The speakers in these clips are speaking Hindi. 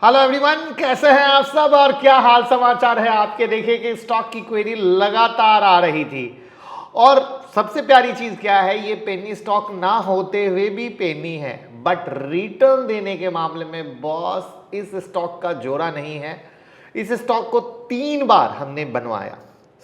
हेलो एवरीवन, कैसे हैं आप सब और क्या हाल समाचार है आपके। देखिए कि स्टॉक की क्वेरी लगातार आ रही थी और सबसे प्यारी चीज क्या है, ये पेनी स्टॉक ना होते हुए भी पेनी है, बट रिटर्न देने के मामले में बॉस इस स्टॉक का जोरा नहीं है। इस स्टॉक को 3 बार हमने बनवाया,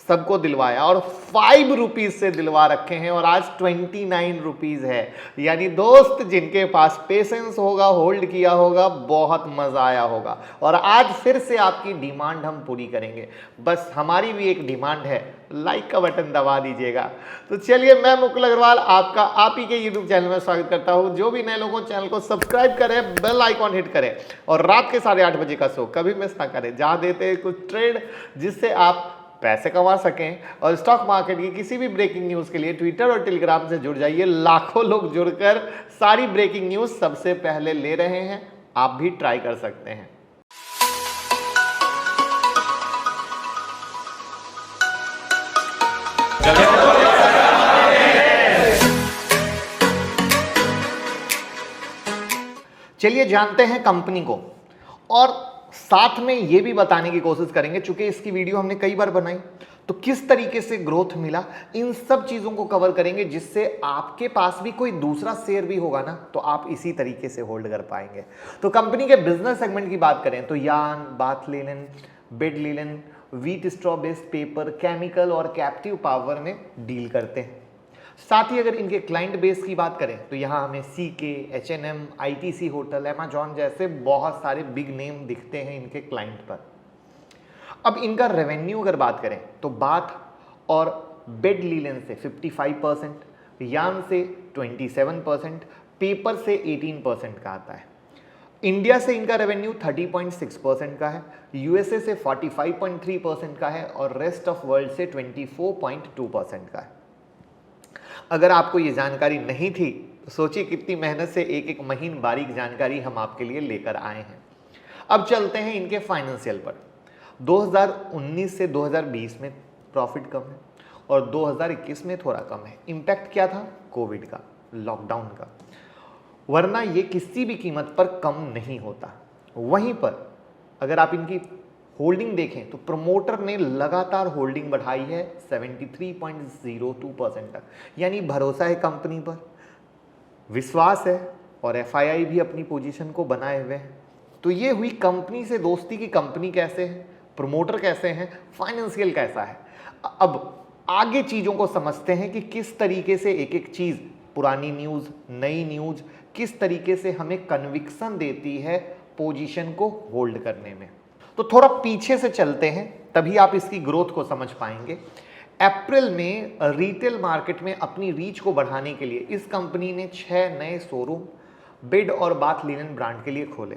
सबको दिलवाया और 5 रुपीज से दिलवा रखे हैं और आज 29 रुपीज है। यानी दोस्त जिनके पास पेशेंस होगा, होल्ड किया होगा, बहुत मजा आया होगा। और आज फिर से आपकी डिमांड हम पूरी करेंगे। बस हमारी भी एक डिमांड है, लाइक का बटन दबा दीजिएगा। तो चलिए, मैं मुकुल अग्रवाल आपका आप ही के यूट्यूब चैनल में स्वागत करता हूं। जो भी नए लोगों चैनल को सब्सक्राइब करें, बेल आइकॉन हिट करें और रात के 8:30 बजे का शो कभी मिस ना करें, जहां देते हैं कुछ ट्रेड जिससे आप पैसे कमा सकें। और स्टॉक मार्केट की किसी भी ब्रेकिंग न्यूज के लिए ट्विटर और टेलीग्राम से जुड़ जाइए। लाखों लोग जुड़कर सारी ब्रेकिंग न्यूज सबसे पहले ले रहे हैं, आप भी ट्राई कर सकते हैं। चलिए जानते हैं कंपनी को और साथ में ये भी बताने की कोशिश करेंगे, चूंकि इसकी वीडियो हमने कई बार बनाई, तो किस तरीके से ग्रोथ मिला, इन सब चीजों को कवर करेंगे, जिससे आपके पास भी कोई दूसरा शेयर भी होगा ना, तो आप इसी तरीके से होल्ड कर पाएंगे। तो कंपनी के बिजनेस सेगमेंट की बात करें तो yarn, bath linen, bed linen, wheat straw based paper, chemical और कैप्टिव पावर में डील करते हैं। साथ ही अगर इनके क्लाइंट बेस की बात करें तो यहाँ हमें CK, H&M, ITC hotel, Amazon जैसे बहुत सारे बिग नेम दिखते हैं इनके क्लाइंट पर। अब इनका रेवेन्यू अगर बात करें तो बाथ और बेड लिनन से 55%, यार्न से 27%, पेपर से 18% का आता है। इंडिया से इनका रेवेन्यू 30.6% का है, USA से 45.3% का है और रेस्ट ऑफ वर्ल्ड से 24.2% का है। अगर आपको ये जानकारी नहीं थी तो सोचिए कितनी मेहनत से एक एक महीन बारीक जानकारी हम आपके लिए लेकर आए हैं। अब चलते हैं इनके फाइनेंशियल पर। 2019 से 2020 में प्रॉफिट कम है और 2021 में थोड़ा कम है। इम्पैक्ट क्या था? कोविड का, लॉकडाउन का, वरना ये किसी भी कीमत पर कम नहीं होता। वहीं पर अगर आप इनकी होल्डिंग देखें तो प्रमोटर ने लगातार होल्डिंग बढ़ाई है 73.02% तक। यानी भरोसा है कंपनी पर, विश्वास है और FII भी अपनी पोजीशन को बनाए हुए हैं। तो ये हुई कंपनी से दोस्ती की। कंपनी कैसे है, प्रमोटर कैसे हैं, फाइनेंशियल कैसा है। अब आगे चीजों को समझते हैं कि किस तरीके से एक एक चीज, पुरानी न्यूज, नई न्यूज, किस तरीके से हमें कन्विक्शन देती है पोजीशन को होल्ड करने में। तो थोड़ा पीछे से चलते हैं, तभी आप इसकी ग्रोथ को समझ पाएंगे। अप्रैल में रिटेल मार्केट में अपनी रीच को बढ़ाने के लिए इस कंपनी ने 6 नए शोरूम बेड और बाथ लिनन ब्रांड के लिए खोले।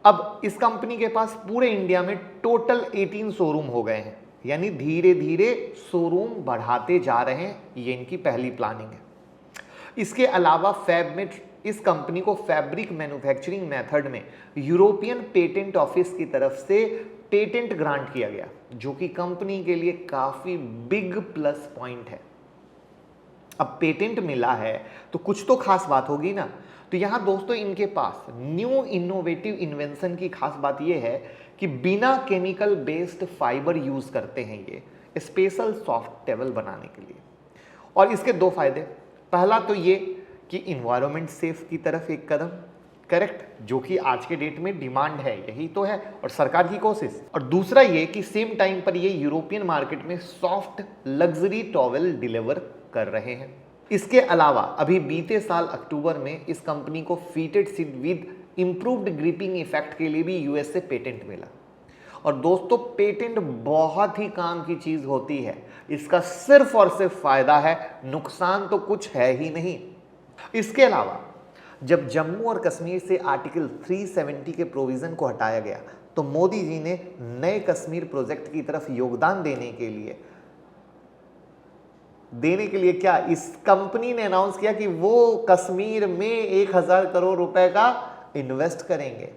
अब इस कंपनी के पास पूरे इंडिया में टोटल 18 शोरूम हो गए हैं। यानी धीरे धीरे शोरूम बढ़ाते जा रहे हैं, ये इनकी पहली प्लानिंग है। इसके अलावा फैब में इस कंपनी को फैब्रिक मैन्युफैक्चरिंग मेथड में यूरोपियन पेटेंट ऑफिस की तरफ से पेटेंट ग्रांट किया गया, जो कि कंपनी के लिए काफी बिग प्लस पॉइंट है। अब पेटेंट मिला है तो कुछ तो खास बात होगी ना। तो यहां दोस्तों इनके पास न्यू इनोवेटिव इन्वेंशन की खास बात यह है कि बिना केमिकल बेस्ड फाइबर यूज करते हैं ये स्पेशल सॉफ्ट टेबल बनाने के लिए। और इसके 2 फायदे, पहला तो ये कि इन्वायरमेंट सेफ की तरफ एक कदम, करेक्ट, जो कि आज के डेट में डिमांड है, यही तो है और सरकार की कोशिश। और दूसरा ये कि सेम टाइम पर ये यूरोपियन मार्केट में सॉफ्ट लग्जरी टॉवेल डिलीवर कर रहे हैं। इसके अलावा अभी बीते साल अक्टूबर में इस कंपनी को fitted seat with improved gripping effect के लिए भी US से पेटेंट मिला। और दोस्तों पेटेंट बहुत ही काम की चीज होती है, इसका सिर्फ और सिर्फ फायदा है, नुकसान तो कुछ है ही नहीं। इसके अलावा जब जम्मू और कश्मीर से आर्टिकल 370 के प्रोविजन को हटाया गया तो मोदी जी ने नए कश्मीर प्रोजेक्ट की तरफ योगदान देने के लिए क्या, इस कंपनी ने अनाउंस किया कि वो कश्मीर में 1000 करोड़ रुपए का इन्वेस्ट करेंगे।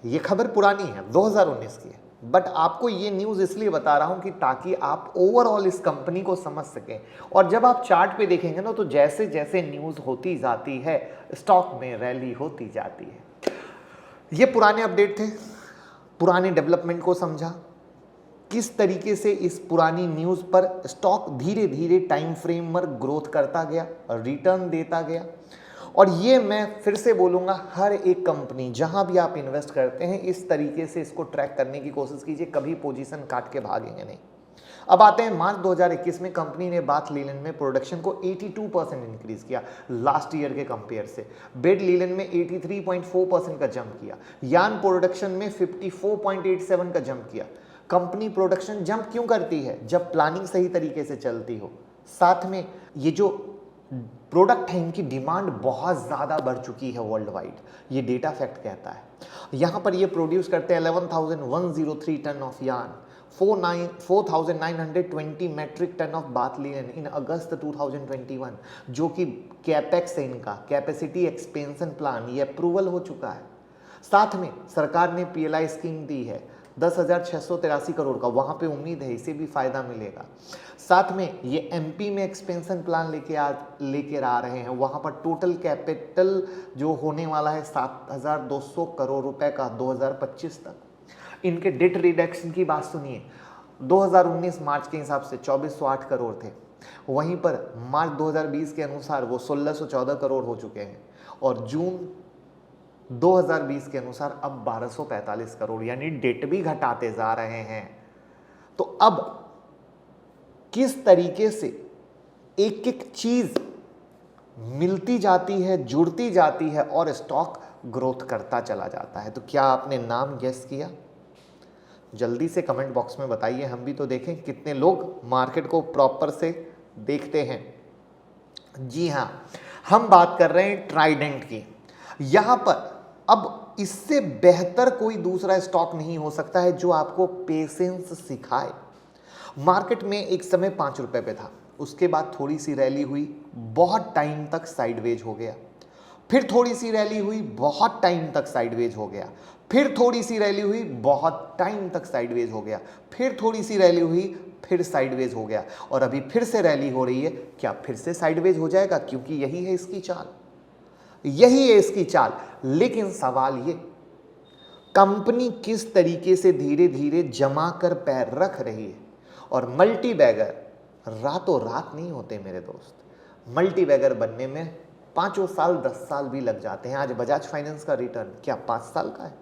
ये खबर पुरानी है, 2019 की है, बट आपको ये न्यूज़ इसलिए बता रहा हूं कि ताकि आप ओवरऑल इस कंपनी को समझ सकें। और जब आप चार्ट पे देखेंगे ना, तो जैसे जैसे न्यूज़ होती जाती है स्टॉक में रैली होती जाती है। ये पुराने अपडेट थे, पुराने डेवलपमेंट को समझा, किस तरीके से इस पुरानी न्यूज़ पर स्टॉक धीरे धीरे टाइम फ्रेम पर ग्रोथ करता गया और रिटर्न देता गया। और ये मैं फिर से बोलूँगा, हर एक कंपनी जहाँ भी आप इन्वेस्ट करते हैं इस तरीके से इसको ट्रैक करने की कोशिश कीजिए, कभी पोजीशन काट के भागेंगे नहीं। अब आते हैं मार्च 2021 में कंपनी ने बाथ लीलन में प्रोडक्शन को 82% इंक्रीज किया लास्ट ईयर के कंपेयर से, बेड लीलन में 83.4% का जंप किया, यार्न प्रोडक्शन में 54.87 का जंप किया। कंपनी प्रोडक्शन जंप क्यों करती है? जब प्लानिंग सही तरीके से चलती हो। साथ में ये जो प्रोडक्ट है इनकी डिमांड बहुत ज़्यादा बढ़ चुकी है वर्ल्ड वाइड, ये डेटा फैक्ट कहता है। यहाँ पर ये प्रोड्यूस करते हैं 11,103 ton of yarn, 4,920 metric ton of bath linen in August 2021, जो कि कैपेक्स है इनका, कैपेसिटी एक्सपेंशन प्लान, ये अप्रूवल हो चुका है। साथ में सरकार ने पीएलआई स्कीम दी है 10,683 करोड़ का, वहाँ पे उम्मीद है इसे भी फायदा मिलेगा। साथ में ये एमपी में एक्सपेंशन प्लान लेकर आ रहे हैं, वहाँ पर टोटल कैपिटल जो होने वाला है 7,200 करोड़ रुपए का 2025 तक। इनके डेट रिडक्शन की बात सुनिए, 2019 मार्च के हिसाब से 2,408 करोड़ थे, वहीं पर मार्च 2020 के अनुसार वो 1,614 करोड़ हो चुके हैं, और जून 2020 के अनुसार अब 1,245 करोड़, यानी डेट भी घटाते जा रहे हैं। तो अब किस तरीके से एक एक चीज मिलती जाती है, जुड़ती जाती है और स्टॉक ग्रोथ करता चला जाता है। तो क्या आपने नाम गेस किया? जल्दी से कमेंट बॉक्स में बताइए, हम भी तो देखें कितने लोग मार्केट को प्रॉपर से देखते हैं। जी हाँ, हम बात कर रहे हैं ट्राइडेंट की। यहां पर अब इससे बेहतर कोई दूसरा स्टॉक नहीं हो सकता है जो आपको पेशेंस सिखाए। मार्केट में एक समय 5 रुपए पे था, उसके बाद थोड़ी सी रैली हुई, बहुत टाइम तक साइडवेज हो गया, फिर थोड़ी सी रैली हुई, बहुत टाइम तक साइडवेज हो गया, फिर थोड़ी सी रैली हुई, बहुत टाइम तक साइडवेज हो गया, फिर थोड़ी सी रैली हुई, फिर साइडवेज हो गया, और अभी फिर से रैली हो रही है। क्या फिर से साइडवेज हो जाएगा? क्योंकि यही है इसकी चाल, यही है इसकी चाल। लेकिन सवाल ये, कंपनी किस तरीके से धीरे धीरे जमा कर पैर रख रही है। और मल्टी बैगर रातों रात नहीं होते मेरे दोस्त, मल्टी बैगर बनने में 5 साल 10 साल भी लग जाते हैं। आज बजाज फाइनेंस का रिटर्न क्या 5 साल का है?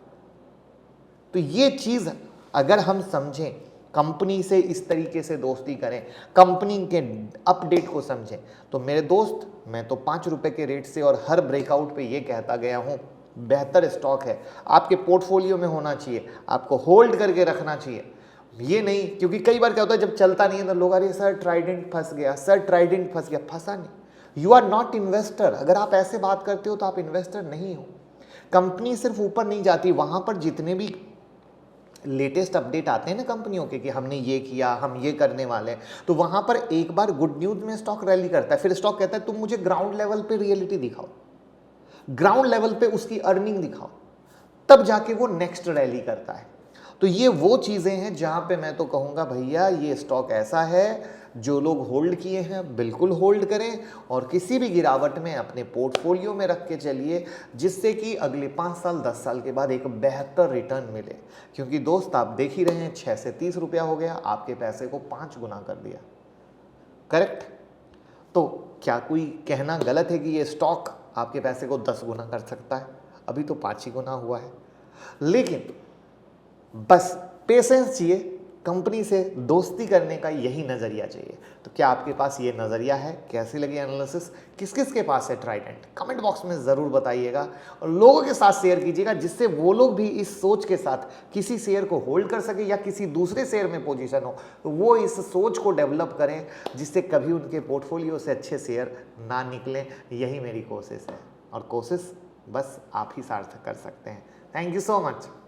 तो ये चीज अगर हम समझें, कंपनी से इस तरीके से दोस्ती करें, कंपनी के अपडेट को समझें, तो मेरे दोस्त मैं तो 5 रुपए के रेट से और हर ब्रेकआउट पे ये कहता गया हूं, बेहतर स्टॉक है, आपके पोर्टफोलियो में होना चाहिए, आपको होल्ड करके रखना चाहिए। ये नहीं, क्योंकि कई बार क्या होता है जब चलता नहीं है तो लोग, अरे सर ट्राइडेंट फंस गया, सर ट्राइडेंट फंस गया। फंसा नहीं, यू आर नॉट इन्वेस्टर। अगर आप ऐसे बात करते हो तो आप इन्वेस्टर नहीं हो। कंपनी सिर्फ ऊपर नहीं जाती, वहां पर जितने भी लेटेस्ट अपडेट आते हैं ना कंपनियों के कि हमने ये किया, हम ये करने वाले हैं, तो वहां पर एक बार गुड न्यूज में स्टॉक रैली करता है, फिर स्टॉक कहता है तुम मुझे ग्राउंड लेवल पे रियलिटी दिखाओ, ग्राउंड लेवल पे उसकी अर्निंग दिखाओ, तब जाके वो नेक्स्ट रैली करता है। तो ये वो चीजें हैं जहां पे मैं तो कहूंगा भैया ये स्टॉक ऐसा है, जो लोग होल्ड किए हैं बिल्कुल होल्ड करें, और किसी भी गिरावट में अपने पोर्टफोलियो में रख के चलिए, जिससे कि अगले 5 साल 10 साल के बाद एक बेहतर रिटर्न मिले। क्योंकि दोस्त आप देख ही रहे हैं 6 से 30 रुपया हो गया, आपके पैसे को 5 गुना कर दिया, करेक्ट? तो क्या कोई कहना गलत है कि ये स्टॉक आपके पैसे को 10 गुना कर सकता है? अभी तो 5 ही गुना हुआ है। लेकिन बस पेशेंस चाहिए, कंपनी से दोस्ती करने का यही नज़रिया चाहिए। तो क्या आपके पास ये नज़रिया है? कैसी लगी एनालिसिस? किस किस के पास है ट्राइडेंट? कमेंट बॉक्स में ज़रूर बताइएगा और लोगों के साथ शेयर कीजिएगा, जिससे वो लोग भी इस सोच के साथ किसी शेयर को होल्ड कर सके या किसी दूसरे शेयर में पोजीशन हो, तो वो इस सोच को डेवलप करें, जिससे कभी उनके पोर्टफोलियो से अच्छे शेयर ना निकलें। यही मेरी कोशिश है, और कोशिश बस आप ही सार्थक कर सकते हैं। Thank you so much.